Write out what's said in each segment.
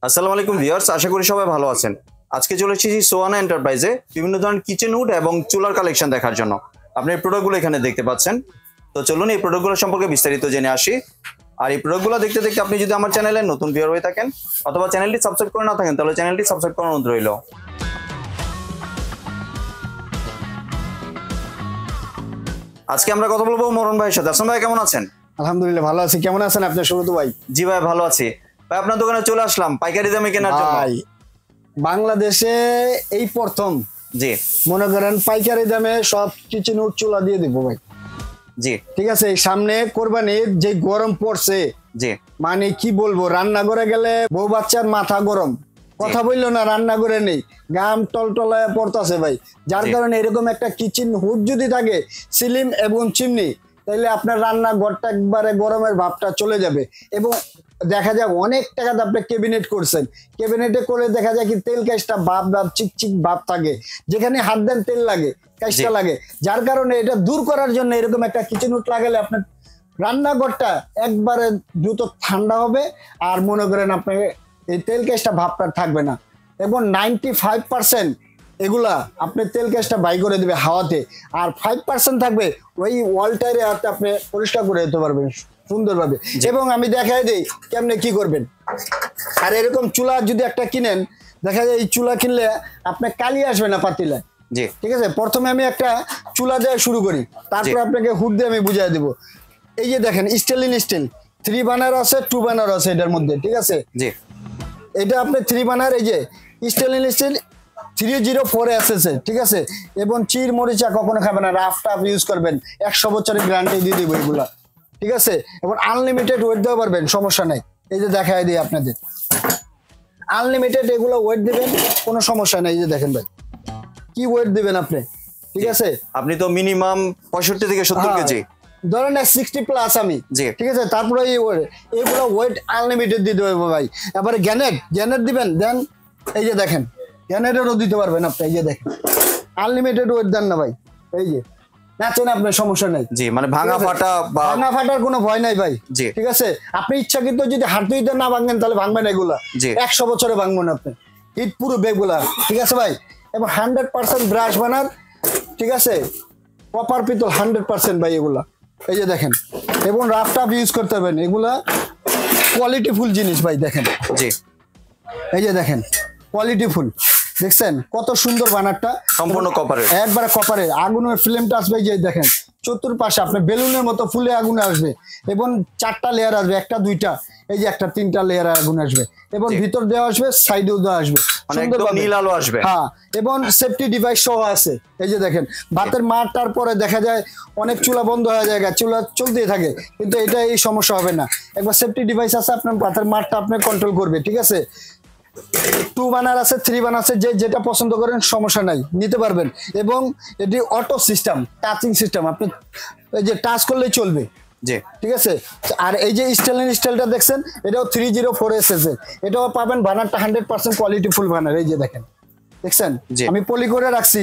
আসসালামু আলাইকুম ভিউয়ার্স, আশা করি সবাই ভালো আছেন। আজকে চলে এসেছি সোয়ানা এন্টারপ্রাইজে বিভিন্ন ধরনের কিচেন উড এবং চুলার কালেকশন দেখার জন্য। আপনি এই প্রোডাক্টগুলো এখানে দেখতে পাচ্ছেন। তো চলুন এই প্রোডাক্টগুলো সম্পর্কে বিস্তারিত জেনে আসি। আর এই প্রোডাক্টগুলো দেখতে দেখতে আপনি যদি আমার চ্যানেলে নতুন ভিউয়ার হয়ে থাকেন অথবা চ্যানেলটি সাবস্ক্রাইব করে না থাকেন তাহলে চ্যানেলটি সাবস্ক্রাইব করার অনুরোধ রইল। আজকে আমরা কথা বলবো মরণ ভাইয়ের সাথে। আসসালামু ভাই, কেমন আছেন? আলহামদুলিল্লাহ ভালো আছি। কেমন আছেন আপনি সুব্রত ভাই? জি ভাই, ভালো আছি। ভাই আপনার দোকানে চলে আসলাম পাইকারি দামে কেনার জন্য। ভাই বাংলাদেশে এই প্রথম জি মনে করেন পাইকারি দামে সব কিচেন উড চুলা দিয়ে দেবো ভাই। জি ঠিক আছে, সামনে কোরবানির যে গরম পড়ছে, জি মানে কি বলবো, রান্না করে গেলে বউ বাচ্চার মাথা গরম, কথা বললো না, রান্না করে নেই, গাম টলটলায় পড়তেছে ভাই। যার কারণে এরকম একটা কিচেন হুড যদি থাকে, সিলিম এবং চিমনি, তাহলে আপনার রান্নাঘরটা একবারে গরমের ভাবটা চলে যাবে। এবং দেখা যায় অনেক টাকাতে আপনি ক্যাবিনেট করছেন, ক্যাবিনেটে করে দেখা যায় কি তেল কাজটা ভাব ভাব চিকচিক ভাব থাকে, যেখানে হাত দেন তেল লাগে, কাজটা লাগে। যার কারণে এটা দূর করার জন্য এরকম একটা কিচেন হুড লাগালে আপনার রান্নাঘরটা একবারে দ্রুত ঠান্ডা হবে। আর মনে করেন আপনাকে এই তেল গ্যাসটা ভাবটা থাকবে না। এবং 95% এগুলা আপনি তেল গ্যাসটা বাই করে দেবে হাওয়াতে, আর 5% থাকবে ওই ওয়ালটারে আপনি পরিষ্কার করে দিতে পারবেন সুন্দরভাবে। এবং আমি দেখাই দিই কেমনে কি করবেন। আর এরকম চুলা যদি একটা কিনেন, দেখা যায় এই চুলা কিনলে আপনার কালি আসবে না পাতিলায়। জি ঠিক আছে, প্রথমে আমি একটা চুলা দেওয়া শুরু করি, তারপর আপনাকে হুড দিয়ে আমি বুঝাই দেবো। এই যে দেখেন স্টেনলেস স্টিল 3 বার্নার আছে, 2 বার্নার আছে এটার মধ্যে। ঠিক আছে, জি এটা আপনি 3 বার্নার, এই যে স্টেনলেস স্টিল 304 এসএসএ। ঠিক আছে, এবং চির মরিচা কখনো খাবেন না, রাফ টাফ ইউজ করবেন, 100 বছরের গ্যারান্টি দিয়ে দেবো এগুলা। ঠিক আছে, এবং আনলিমিটেড ওয়েট দিতে পারবেন, সমস্যা নাই। এই যে দেখাই দিই আপনাদের, আনলিমিটেড এগুলো ওয়েট দিবেন, কোনো সমস্যা নেই। এই যে দেখেন ভাই কি ওয়েট দিবেন আপনি। ঠিক আছে, আপনি তো মিনিমাম 65 থেকে 70 কেজি ধরেন 60 প্লাস আমি। ঠিক আছে, তারপরে এইগুলো ওয়েট আনলিমিটেড দিতে হবে ভাই। এবারে গ্যানেট দিবেন, দেন এই যে দেখেন গ্যানেটেরও দিতে পারবেন আপনি। এই যে দেখেন আনলিমিটেড ওয়েট দেন না ভাই, এই যে নাচেন আপনার, সমস্যা নেই। জি মানে ভাঙা ফাটার কোনো ভয় নাই ভাই। জি ঠিক আছে, আপনি ইচ্ছাকৃত যদি হাতুড়িতে না ভাঙেন তাহলে ভাঙবেন এগুলা, 100 বছরে ভাঙবেন আপনি, হিট পুরো বেগুলা। ঠিক আছে ভাই, এবং 100% ব্রাশ বানার। ঠিক আছে, কপার পিতল 100% ভাই এগুলা। এই যে দেখেন, এবং রাফ টাফ ইউজ করতে হবেন, এগুলা কোয়ালিটিফুল জিনিস ভাই। দেখেন জি এই যে দেখেন কোয়ালিটিফুল, দেখছেন কত সুন্দর বানারটা, সম্পূর্ণ কপারের, একবারে কপারের। আগুনের ফ্লেমটা আসবে, এই যে দেখেন চতুর্পাশে আপনি বেলুনের মতো ফুলে আগুন আসবে, এবং 4টা লেয়ার আসবে, একটা দুইটা, এই যে একটা 3টা লেয়ার আগুন আসবে, এবং ভিতর দেওয়া আসবে, সাইডেও দেওয়া আসবে, নীল আলো আসবে। হ্যাঁ, এবং সেফটি ডিভাইস সহ আছে। এই যে দেখেন ভাতের মারটার পরে দেখা যায় অনেক চুলা বন্ধ হয়ে যায়, চুলা চলতেই থাকে, কিন্তু এটা এই সমস্যা হবে না। একবার সেফটি ডিভাইস আছে, আপনার ভাতের মারটা আপনি কন্ট্রোল করবে। ঠিক আছে, 2 বার্নার আছে, 3 বার্নার আছে, যে যেটা পছন্দ করেন সমস্যা নাই, নিতে পারবেন। এবং এটি অটো সিস্টেম, টাচিং সিস্টেম, আপনি এই যে টাচ করলেই চলবে। ঠিক আছে, আর এই যে স্টেনলেস স্টিলটা দেখছেন, এটাও 304 এসএসএ, এটাও পাবেন। বার্নারটা 100% কোয়ালিটি ফুল বার্নার। এই যে দেখেন, দেখছেন আমি পলি করে রাখছি,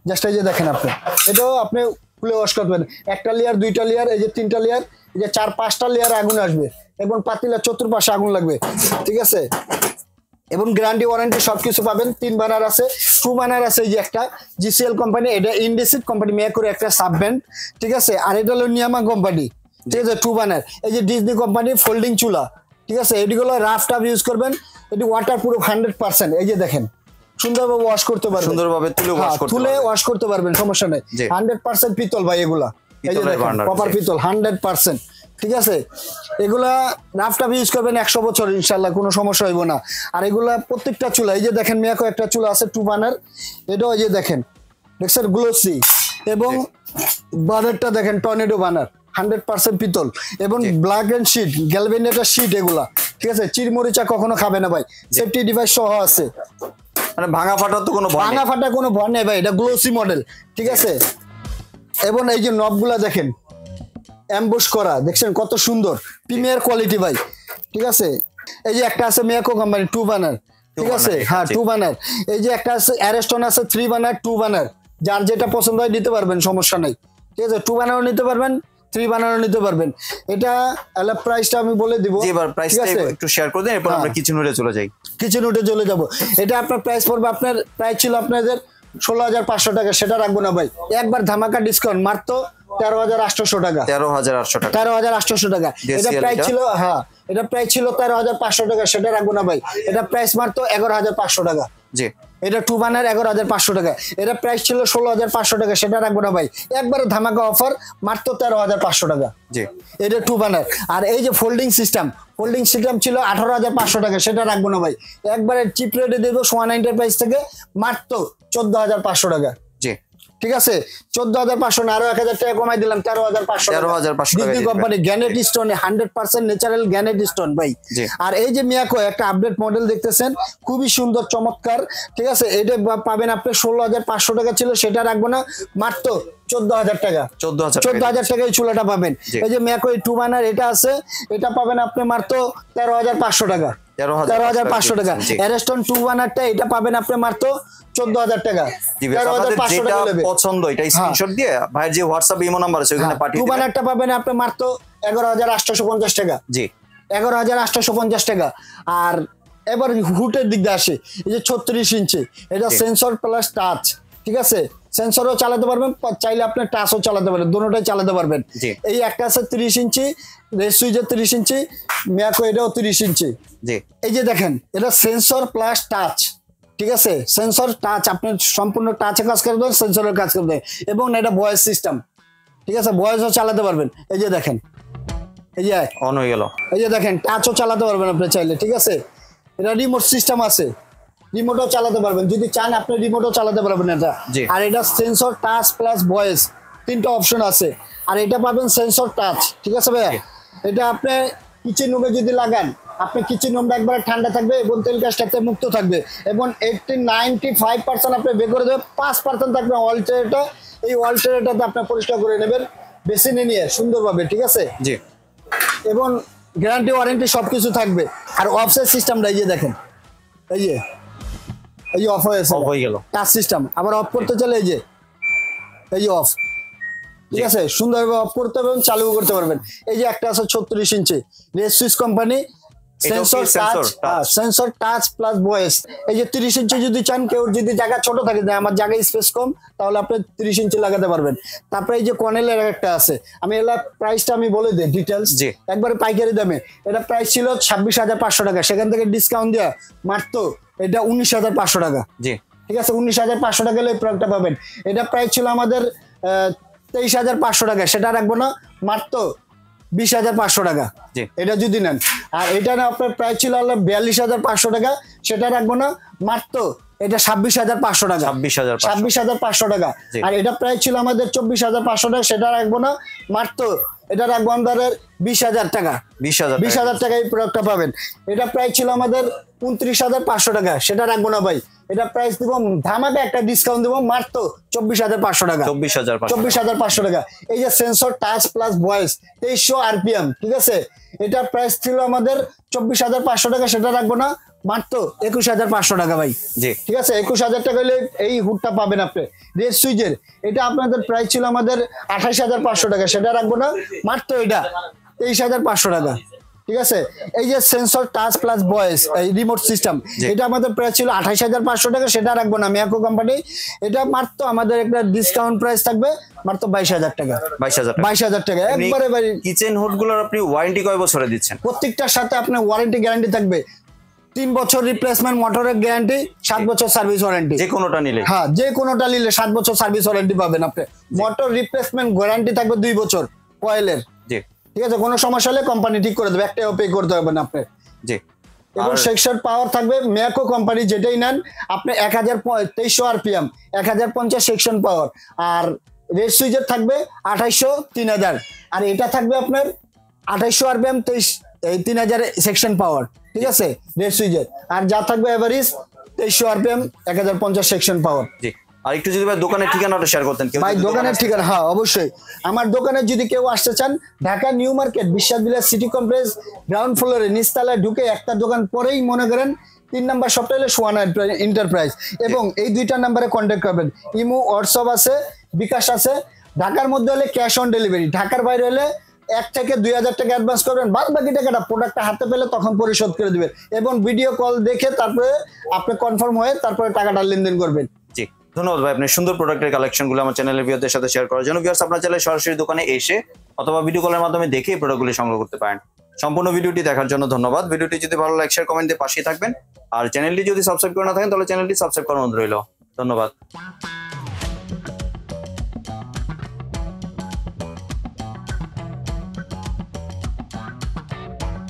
জাস্ট এই যে দেখেন আপনি, এটাও আপনি খুলে ওয়াশ করতে পারেন। 1টা লেয়ার, 2টা লেয়ার, এই যে 3টা লেয়ার, এই যে 4-5টা লেয়ার আগুন আসবে, এবং পাতিলা চতুর্পাশে আগুন লাগবে। ঠিক আছে, এবং গ্যারান্টি ওয়ারেন্টি সবকিছু পাবেন। 3 বার্নার আছে, 2 বার্নার আছে, এই যে একটা জিসিএল কোম্পানি, এটা ইন্ডেসিড কোম্পানি মেক করে একটা সাব ব্র্যান্ড। ঠিক আছে, আর এটা হলো নিয়ামা কোম্পানি। ঠিক আছে, 2 বার্নার, এই যে ডিজনি কোম্পানি ফোল্ডিং চুলা। ঠিক আছে, এটিগুলো রাফ টাফ ইউজ করবেন, এটি ওয়াটার প্রুফ 100%। এই যে দেখেন সুন্দরভাবে ওয়াশ করতে পারবেন, সুন্দরভাবে তুলে ওয়াশ করতে পারবেন, সমস্যা নেই। 100% পিতল ভাই এগুলা, এই যে দেখেন কপার পিতল 100%। ঠিক আছে, এগুলা রাফ টাফ ইউজ করবেন 100 বছর ইনশাল্লাহ, কোনো সমস্যা হইব না। আর এগুলা প্রত্যেকটা চুলা, এই যে দেখেন মিয়াকো একটা চুলা আছে 2 বার্নার, এটাও এই যে দেখেন দেখছেন গ্লোসি, এবং বার্নারটা দেখেন টর্নেডো বার্নার 100% পিতল, এবং ব্ল্যাক এন্ড শিট গ্যালভেনেটার শিট এগুলা। ঠিক আছে, চিরমরিচা কখনো খাবে না ভাই, সেফটি ডিভাইস সহ আছে, মানে ভাঙা ফাটার তো কোনো ভয় নেই ভাই, এটা গ্লোসি মডেল। ঠিক আছে, এবং এই যে নবগুলা দেখেন অ্যাম্বুশ করা, দেখছেন কত সুন্দর, প্রিমিয়ার কোয়ালিটি ভাই। ঠিক আছে, এই যে একটা আছে মিয়াকো কোম্পানি 2 বার্নার। ঠিক আছে, হ্যাঁ 2 বার্নার। এই যে একটা আছে অ্যারেস্টন আছে 3 বার্নার, 2 বার্নার, যার যেটা পছন্দ হয় নিতে পারবেন, সমস্যা নাই। ঠিক আছে, 2 বার্নারও নিতে পারবেন, 3 বানানো নিতে পারবেন। এটা প্রাইসটা আমি বলে দিব। জি এবার প্রাইসটা একটু শেয়ার করে দেন, এরপর আমরা কিচেন হুডে চলে যাই। কিচেন হুডে চলে যাব। এটা আপনার প্রাইস পড়বে, আপনার প্রাইস ছিল আপনাদের 16,500 টাকা, সেটা রাখবো না ভাই, একবার ধামাকা ডিসকাউন্ট মাত্র 13,800 টাকা। 13,800 টাকা। 13,800 টাকা। এটা প্রাইস ছিল, হ্যাঁ এটা প্রাইস ছিল 13,500 টাকা, সেটা রাখবো না ভাই, এটা প্রাইস মাত্র 11,500 টাকা। জি এটা 2 বানার 11,500 টাকা। এটা প্রাইস ছিল 16,500 টাকা, সেটা রাখবো না ভাই, একবারে ধামাকা অফার মাত্র 13,500 টাকা। জি এটা 2 বানার। আর এই যে ফোল্ডিং সিস্টেম ছিল 18,500 টাকা, সেটা রাখবো না ভাই, একবারে চিপ রেটে দেবো সোয়ান এন্টারপ্রাইজ থেকে মাত্র 14,500 টাকা। জি ঠিক আছে, 14,500 না, আরো 1,000 টাকা কমাই দিলাম, 13,500 13,500 company gannet stone, 100% natural gannet stone ভাই। আর এই যে মিয়াকো একটা আপডেট মডেল দেখতেছেন, খুবই সুন্দর চমৎকার। ঠিক আছে, এটা পাবেন আপনি 16,500 টাকা ছিল, সেটা রাখবো না, মাত্র 14,000 টাকা। 14,000 টাকায় চুলাটা পাবেন। এই যে মিয়াকো 2 বানার এটা আছে, এটা পাবেন আপনি মাত্র 13,500 টাকা। 13,500 টাকা। অ্যারেস্টন 2 বানারটা এটা পাবেন আপনি মাত্র 14,000 টাকা। 13,500 টাকা পছন্দ এটা স্ক্রিনশট দিয়ে ভাইয়ের যে হোয়াটসঅ্যাপ ইমো নাম্বার আছে ওখানে পাঠিয়ে দিবেন। 2 বানারটা পাবেন আপনি মাত্র 11,850 টাকা। জি 11,850 টাকা। আর এবার হুটের দিক দিয়ে আসে, এই যে 36 ইঞ্চি, এটা সেন্সর প্লাস টাচ। ঠিক আছে, সেন্সরও চালাতে পারবেন, চাইলে আপনি টাচও চালাতে পারবেন, দুটোটাই চালাতে পারবেন। এই একটা আছে 30 ইঞ্চি, রেড সুইচের 30 ইঞ্চি, মিয়াকো এটাও 30 ইঞ্চি। জি এই যে দেখেন, এটা সেন্সর প্লাস টাচ। ঠিক আছে, সেন্সর টাচ, আপনি সম্পূর্ণ টাচে কাজ করবেন, সেন্সরের কাজ করবেন, এবং এটা ভয়েস সিস্টেম। ঠিক আছে, ভয়েসও চালাতে পারবেন। এই যে দেখেন, এই যে অন হয়ে গেল, এই যে দেখেন, টাচও চালাতে পারবেন আপনি চাইলে। ঠিক আছে, এটা রিমোট সিস্টেম আছে, রিমোটও চালাতে পারবেন, যদি চান আপনি রিমোটও চালাতে পারবেন এটা। আর এটা সেন্সর টাচ প্লাস ভয়েস, 3টা অপশন আছে। আর এটা পাবেন সেন্সর টাচ। ঠিক আছে ভাইয়া, এটা আপনি কিচেন রুমে যদি লাগান, আপনি কিচেন রুমটা একবারে ঠান্ডা থাকবে এবং তেল গ্যাস থেকে মুক্ত থাকবে, এবং 95% আপনি বের করে দেবেন, 5% থাকবে অল্টারেটর। এই অল্টারেটরটা আপনি পরিষ্কার করে নেবেন বেসিনে নিয়ে সুন্দরভাবে। ঠিক আছে, জি এবং গ্যারান্টি ওয়ারেন্টি সবকিছু থাকবে। আর অফসেট সিস্টেমটা এই যে দেখেন, এই যে অফ হয়ে গেল, টাচ সিস্টেম। আবার অফ করতে চলে এই যে অফ। ঠিক আছে, সুন্দরভাবে অফ করতে পারবেন, চালু করতে পারবেন। এই যে একটা আছে 36 ইঞ্চি, red switch company, sensor touch plus voice. এই যে 30 ইঞ্চি যদি চান, কেউ যদি জায়গা ছোট থাকে, আমার জায়গায় স্পেস কম, তাহলে আপনি 30 ইঞ্চি লাগাতে পারবেন। তারপরে এই যে কর্নেলের একটা আছে, আমি এলা প্রাইসটা আমি বলে দিই ডিটেলস একবারে পাইকারি দামে। এটা প্রাইস ছিল 26,500 টাকা, সেখান থেকে ডিসকাউন্ট দেওয়া মাত্র এটা 19,500 টাকা। ঠিক আছে, 19,500 টাকা হলে এই প্রোডাক্টটা পাবেন। এটা প্রাইস ছিল আমাদের 23,500 টাকা, সেটা রাখবো না, মাত্র 20,500 টাকা এটা যদি নেন। আর এটা না আপনার প্রাইস ছিল 42,500 টাকা, সেটা রাখবো না, মাত্র এটা 26,500 টাকা। 26,500 টাকা। আর এটা প্রাইস ছিল আমাদের 24,500 টাকা, সেটা রাখবো না, মাত্র এটা রাখবো আমাদের 20,000 টাকা। 20,000 টাকা এই প্রোডাক্টটা পাবেন। এটা প্রাইস ছিল আমাদের 29,500 টাকা, সেটা রাখবো না ভাই, এটা প্রাইস দিব ধামাকা একটা ডিসকাউন্ট দিব, মাত্র 24,500 টাকা। 24,500 টাকা। এই যে sensor touch plus voice 2300 RPM। ঠিক আছে, এটা প্রাইস ছিল আমাদের 24,500 টাকা, সেটা রাখবো না, মাত্র 21,500 টাকা ভাই। ঠিক আছে, 21,000 টাকা হলে এই হুডটা পাবেন আপনি রেড সুইচের। এটা আপনাদের প্রাইস ছিল আমাদের 28,500 টাকা, সেটা রাখবো না, মাত্র এটা 23,500 টাকা। ঠিক আছে, এই যে সেন্সর টাচ প্লাস ভয়েস এই রিমোট সিস্টেম, এটা আমাদের প্রাইস ছিল 28,500 টাকা, সেটা রাখবো না, মিয়াকো কোম্পানি। এটা মাত্র আমাদের একটা ডিসকাউন্ট প্রাইস থাকবে, মাত্র 22,000 টাকা। 22,000 টাকা একবারে। কিচেন হুড গুলোর আপনি ওয়ারেন্টি কয় বছরে দিচ্ছেন? প্রত্যেকটার সাথে আপনার ওয়ারেন্টি গ্যারান্টি থাকবে, 3 বছর রিপ্লেসমেন্ট মোটরের গ্যারান্টি, 7 বছর সার্ভিস ওয়ারেন্টি। যে কোনোটা নিলে, হ্যাঁ যে কোনোটা নিলে 7 বছর সার্ভিস ওয়ারেন্টি পাবেন আপনি। মোটর রিপ্লেসমেন্ট গ্যারান্টি থাকবে 2 বছর কয়েলের। ঠিক আছে, কোনো সমস্যা হলে কোম্পানি ঠিক করে দেবে, একটাও পে করতে হবে না আপনি। এবং সেকশন পাওয়ার থাকবে মিয়াকো কোম্পানি, যেটাই নেন আপনি 1,2300 RPM, 1,050 সেকশন পাওয়ার। আর রেড সুইচের থাকবে 2,800, 3,000। আর এটা থাকবে আপনার 2,800 RPM, 3,000 সেকশন পাওয়ার। ঠিক আছে, রেড সুইচের। আর যা থাকবে এভারেজ 2,300 RPM, 1,050 সেকশন পাওয়ার। আর একটু যদি ভাই দোকানের ঠিকানাটা শেয়ার করতেন। ভাই দোকানের ঠিকানা, হ্যাঁ অবশ্যই, আমার দোকানে যদি কেউ আসতে চান, ঢাকা নিউ মার্কেট বিশ্বাস বিলাস সিটি কমপ্লেক্স গ্রাউন্ড ফ্লোরে নিচতলায় ঢুকে একটা দোকান পরেই মনে করেন 3 নাম্বার শপটা হলে সোয়ান এন্টারপ্রাইজ। এবং এই 2টা নাম্বারে কন্ট্যাক্ট করবেন, ইমো হোয়াটসঅ্যাপ আছে, বিকাশ আছে, ঢাকার মধ্যে হলে ক্যাশ অন ডেলিভারি, ঢাকার বাইরে হলে 1 থেকে 2,000 টাকা অ্যাডভান্স করবেন, বাদ বাকি টাকাটা প্রোডাক্টটা হাতে পেলে তখন পরিশোধ করে দিবেন এবং ভিডিও কল দেখে তারপরে আপনি কনফার্ম হয়ে তারপরে টাকাটা লেনদেন করবেন। জি, ধন্যবাদ ভাই, আপনি সুন্দর প্রোডাক্টের কালেকশনগুলো আমার চ্যানেলের ভিউয়ারদের সাথে শেয়ার করার জন্য। ভিউয়ার্স, আপনার চাইলে সরাসরি দোকানে এসে অথবা ভিডিও কলের মাধ্যমে দেখে এই প্রোডাক্টগুলি সংগ্রহ করতে পারেন। সম্পূর্ণ ভিডিওটি দেখার জন্য ধন্যবাদ। ভিডিওটি যদি ভালো লাগে শেয়ার কমেন্ট দিয়ে পাশেই থাকবেন, আর চ্যানেলটি যদি সাবস্ক্রাইব করে না থাকেন তাহলে চ্যানেলটি সাবস্ক্রাইব করার অনুরোধ রইল। ধন্যবাদ।